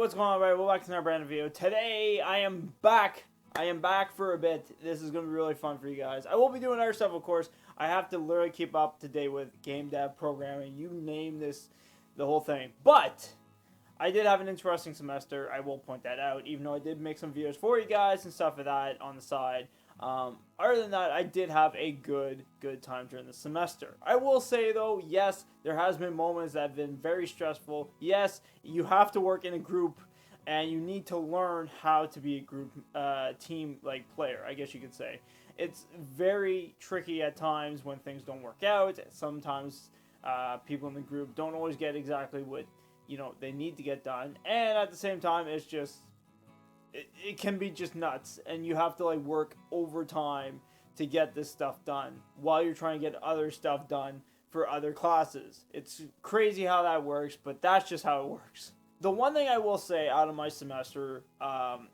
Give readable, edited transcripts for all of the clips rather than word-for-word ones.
what's going on, everybody? Welcome back to another brand new video. Today, I am back. For a bit. This is going to be really fun for you guys. I will be doing other stuff, of course. I have to literally keep up to date with game dev, programming, you name this, the whole thing. But I did have an interesting semester. I will point that out, even though I did make some videos for you guys and stuff like that on the side. Other than that, I did have a good time during the semester. I will say, though, yes, there has been moments that have been very stressful. Yes, you have to work in a group, and you need to learn how to be a group team player, I guess you could say. It's very tricky at times when things don't work out. Sometimes people in the group don't always get exactly what they need to get done, and at the same time, it's just it can be just nuts, and you have to work overtime to get this stuff done while you're trying to get other stuff done for other classes. It's crazy how that works, but that's just how it works. The one thing I will say out of my semester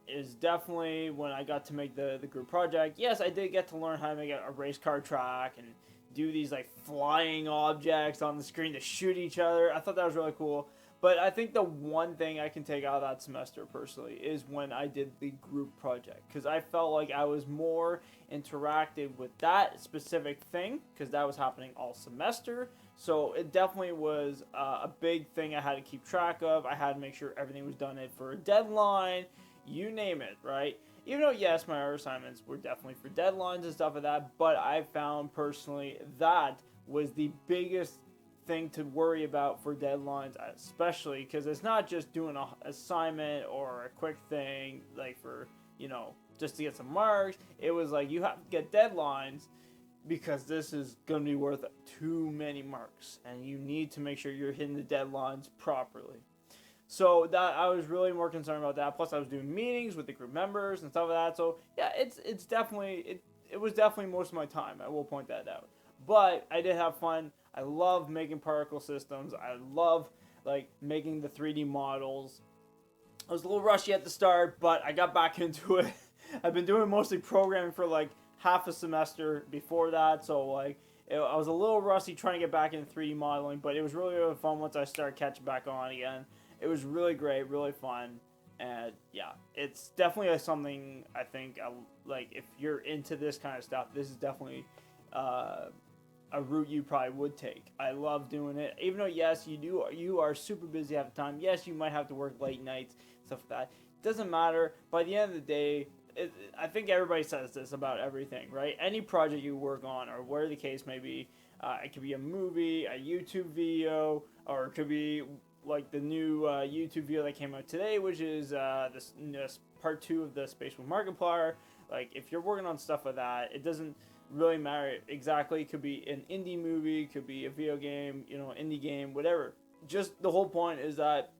is definitely when I got to make the group project. Yes, I did get to learn how to make a race car track and do these flying objects on the screen to shoot each other. I thought that was really cool. But I think the one thing I can take out of that semester personally is when I did the group project, because I felt like I was more interactive with that specific thing, because that was happening all semester. So it definitely was a big thing I had to keep track of. I had to make sure everything was done for a deadline, you name it, right? Even though, yes, my other assignments were definitely for deadlines and stuff like that, but I found personally that was the biggest thing to worry about for deadlines, especially because it's not just doing an assignment or a quick thing for just to get some marks. It was you have to get deadlines because this is going to be worth too many marks, and you need to make sure you're hitting the deadlines properly. So that I was really more concerned about that. Plus I was doing meetings with the group members and stuff like that. So yeah, it's definitely it was definitely most of my time. I will point that out. But I did have fun. I love making particle systems. I love making the 3D models. I was a little rushy at the start, but I got back into it. I've been doing mostly programming for half a semester before that, so I was a little rusty trying to get back into 3D modeling, but it was really, really fun once I started catching back on again. It was really great, really fun, and yeah, it's definitely something I think if you're into this kind of stuff, this is definitely a route you probably would take. I love doing it, even though yes, you are super busy half the time. Yes, you might have to work late nights, stuff like that. It doesn't matter. By the end of the day, I think everybody says this about everything, right? Any project you work on, or whatever the case may be, it could be a movie, a YouTube video, or it could be the new YouTube video that came out today, which is this part 2 of the Space Wolf Markiplier. If you're working on stuff like that, it doesn't really matter exactly. It could be an indie movie, could be a video game, indie game, whatever. Just the whole point is that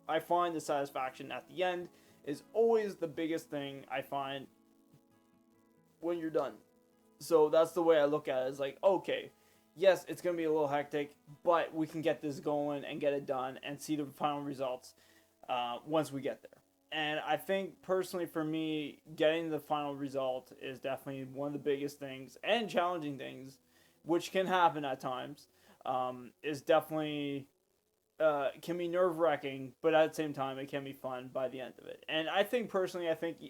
I find the satisfaction at the end is always the biggest thing I find when you're done. So that's the way I look at it. It's okay, yes, it's going to be a little hectic, but we can get this going and get it done and see the final results once we get there. And I think, personally, for me, getting the final result is definitely one of the biggest things and challenging things, which can happen at times, is definitely, can be nerve-wracking, but at the same time, it can be fun by the end of it. And I think, personally,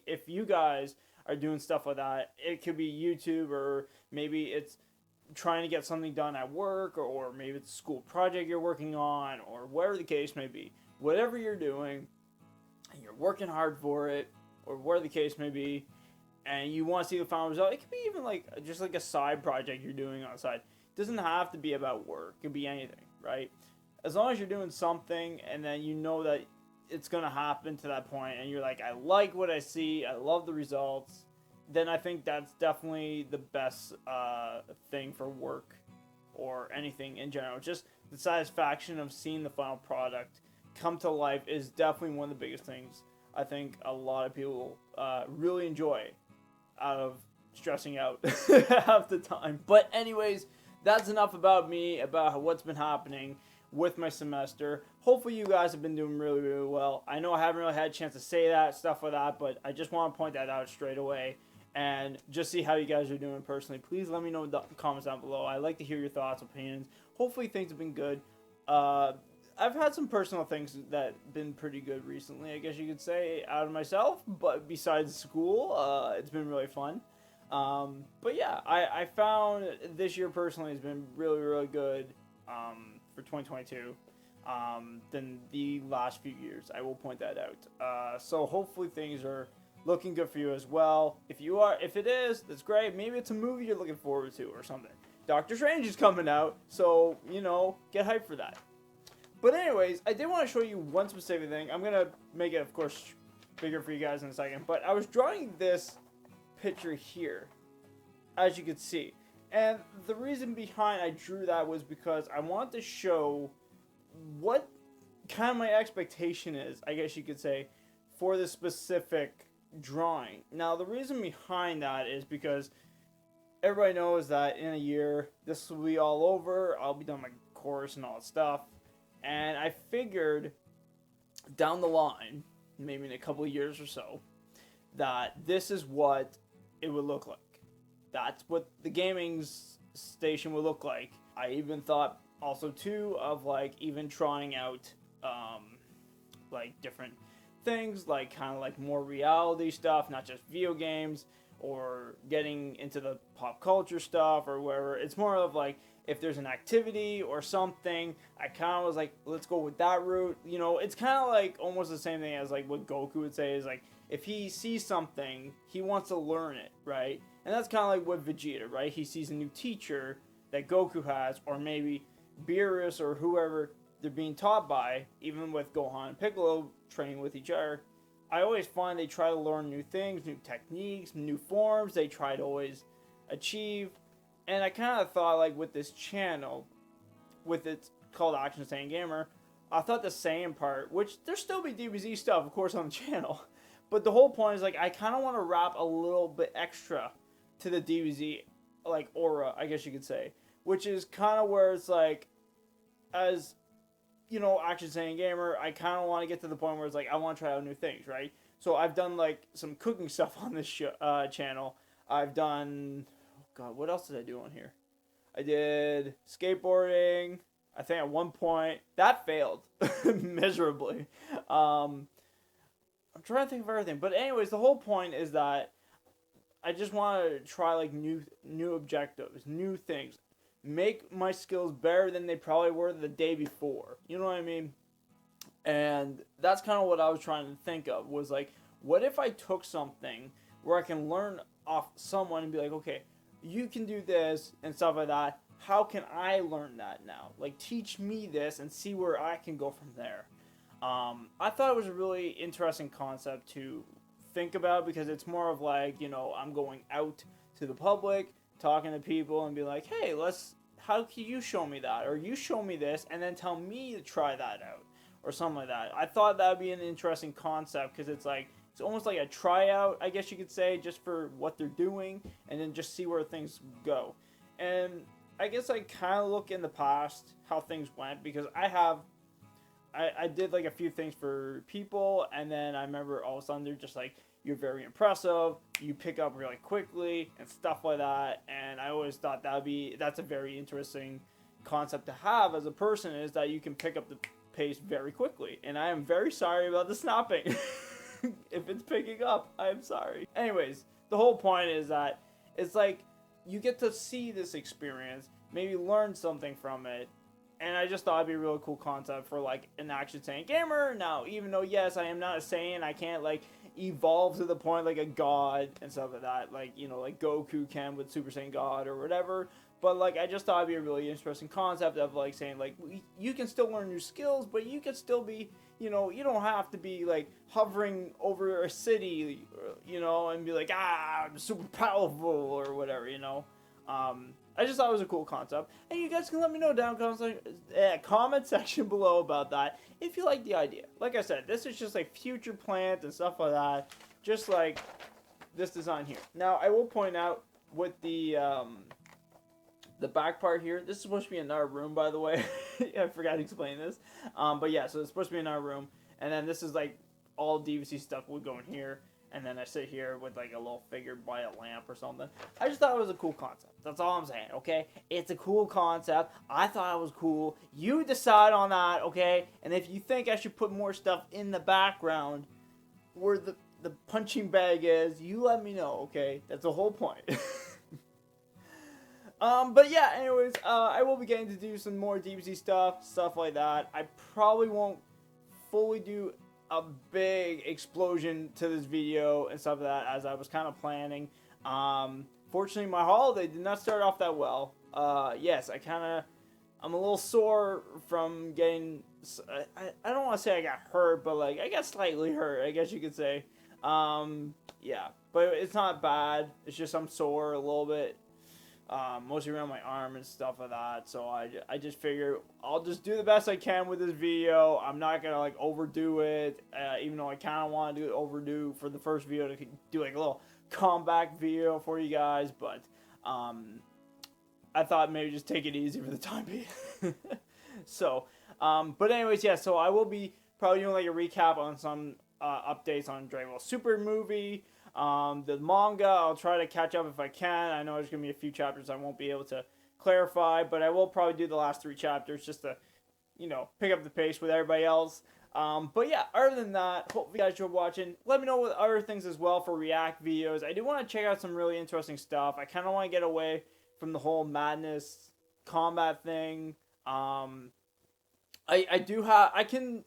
if you guys are doing stuff like that, it could be YouTube, or maybe it's trying to get something done at work, or maybe it's a school project you're working on, or whatever the case may be. Whatever you're doing, and you're working hard for it, or whatever the case may be, and you want to see the final result, it could be even just a side project you're doing on the side. It doesn't have to be about work. It could be anything, right? As long as you're doing something, and then you know that it's going to happen to that point, and you're I like what I see, I love the results, then I think that's definitely the best thing for work or anything in general. Just the satisfaction of seeing the final product come to life is definitely one of the biggest things I think a lot of people really enjoy out of stressing out half the time. But anyways, that's enough about me, about what's been happening with my semester. Hopefully you guys have been doing really, really well. I know I haven't really had a chance to say that, stuff like that, but I just want to point that out straight away and just see how you guys are doing personally. Please let me know in the comments down below. I'd like to hear your thoughts, opinions. Hopefully things have been good. I've had some personal things that been pretty good recently, I guess you could say, out of myself. But besides school, it's been really fun. But yeah, I found this year personally has been really, really good for 2022 than the last few years. I will point that out. So hopefully things are looking good for you as well. If it is, that's great. Maybe it's a movie you're looking forward to or something. Doctor Strange is coming out, so get hyped for that. But anyways, I did want to show you one specific thing. I'm gonna make it, of course, bigger for you guys in a second. But I was drawing this picture here, as you can see, and the reason behind I drew that was because I wanted to show what kind of my expectation is, I guess you could say, for this specific drawing. Now, the reason behind that is because everybody knows that in a year this will be all over. I'll be done my course and all that stuff. And I figured down the line, maybe in a couple of years or so, that this is what it would look like. That's what the gaming station would look like. I even thought also too of like even trying out like different things, like kind of like more reality stuff, not just video games, or getting into the pop culture stuff or wherever. It's more of like, if there's an activity or something, I kind of was like, let's go with that route. It's kind of like almost the same thing as like what Goku would say is like, if he sees something, he wants to learn it, right? And that's kind of like what Vegeta, right? He sees a new teacher that Goku has, or maybe Beerus or whoever they're being taught by, even with Gohan and Piccolo training with each other. I always find they try to learn new things, new techniques, new forms. They try to always achieve. And I kind of thought, like, with this channel, with it's called ActionSaiyanGamer, I thought the same part, which there still be DBZ stuff, of course, on the channel. But the whole point is, like, I kind of want to wrap a little bit extra to the DBZ, like, aura, I guess you could say. Which is kind of where it's, like, as, ActionSaiyanGamer, I kind of want to get to the point where it's, like, I want to try out new things, right? So I've done, like, some cooking stuff on this channel. I've done... God, what else did I do on here? I did skateboarding. I think at one point that failed miserably. I'm trying to think of everything, but anyways, the whole point is that I just want to try like new objectives, new things, make my skills better than they probably were the day before. You know what I mean? And that's kind of what I was trying to think of, was like, what if I took something where I can learn off someone and be like, okay, you can do this and stuff like that. How can I learn that now? Like, teach me this and see where I can go from there. I thought it was a really interesting concept to think about, because it's more of like, I'm going out to the public, talking to people and be like, hey, how can you show me that? Or you show me this and then tell me to try that out or something like that. I thought that would be an interesting concept, because it's like, it's almost like a tryout, I guess you could say, just for what they're doing, and then just see where things go. And I guess I kind of look in the past how things went, because I did like a few things for people, and then I remember all of a sudden they're just like, you're very impressive, you pick up really quickly, and stuff like that. And I always thought that's a very interesting concept to have as a person, is that you can pick up the pace very quickly. And I am very sorry about the snapping. If it's picking up, I'm sorry. Anyways, the whole point is that it's like you get to see this experience, maybe learn something from it, and I just thought it'd be a really cool concept for like an ActionSaiyanGamer. Now, even though yes, I am not a Saiyan, I can't like evolve to the point like a god and stuff like that, like like Goku can with Super Saiyan God or whatever. But like, I just thought it'd be a really interesting concept of like saying like, you can still learn new skills, but you can still be, you don't have to be like hovering over a city, and be like, I'm super powerful or whatever, I just thought it was a cool concept, and you guys can let me know down in the comment section below about that if you like the idea. Like I said, this is just like future plans and stuff like that, just like this design here. Now, I will point out with the back part here, this is supposed to be another room, by the way. I forgot to explain this. But yeah, so it's supposed to be another room. And then this is like all DVC stuff would go in here. and then I sit here with like a little figure by a lamp or something. I just thought it was a cool concept. That's all I'm saying, okay? It's a cool concept. I thought it was cool. You decide on that, okay? And if you think I should put more stuff in the background where the punching bag is, you let me know, okay? That's the whole point. But yeah, anyways, I will be getting to do some more deep sea stuff like that. I probably won't fully do a big explosion to this video and stuff like that as I was kind of planning. Fortunately, my holiday did not start off that well. Yes, I'm a little sore from getting, I don't want to say I got hurt, but like, I got slightly hurt, I guess you could say. Yeah, but it's not bad. It's just I'm sore a little bit. Mostly around my arm and stuff like that. So I just figure I'll just do the best I can with this video. I'm not gonna like overdo it, even though I kind of want to overdo for the first video to do like a little comeback video for you guys. But I thought maybe just take it easy for the time being. So, but anyways, yeah. So I will be probably doing like a recap on some updates on Dragon Ball Super movie. The manga, I'll try to catch up if I can. I know there's going to be a few chapters I won't be able to clarify, but I will probably do the last 3 chapters just to, you know, pick up the pace with everybody else. But yeah, other than that, hope you guys enjoyed watching. Let me know with other things as well for react videos. I do want to check out some really interesting stuff. I kind of want to get away from the whole madness combat thing. I can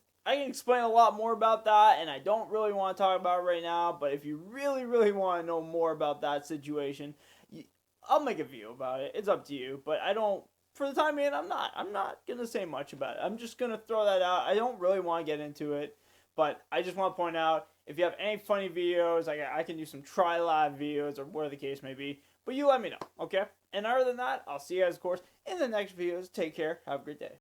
explain a lot more about that, and I don't really want to talk about it right now, but if you really, really want to know more about that situation, I'll make a video about it. It's up to you, but for the time being, I'm not going to say much about it. I'm just going to throw that out. I don't really want to get into it, but I just want to point out, if you have any funny videos, I can do some try-live videos, or whatever the case may be, but you let me know, okay? And other than that, I'll see you guys, of course, in the next videos. Take care. Have a great day.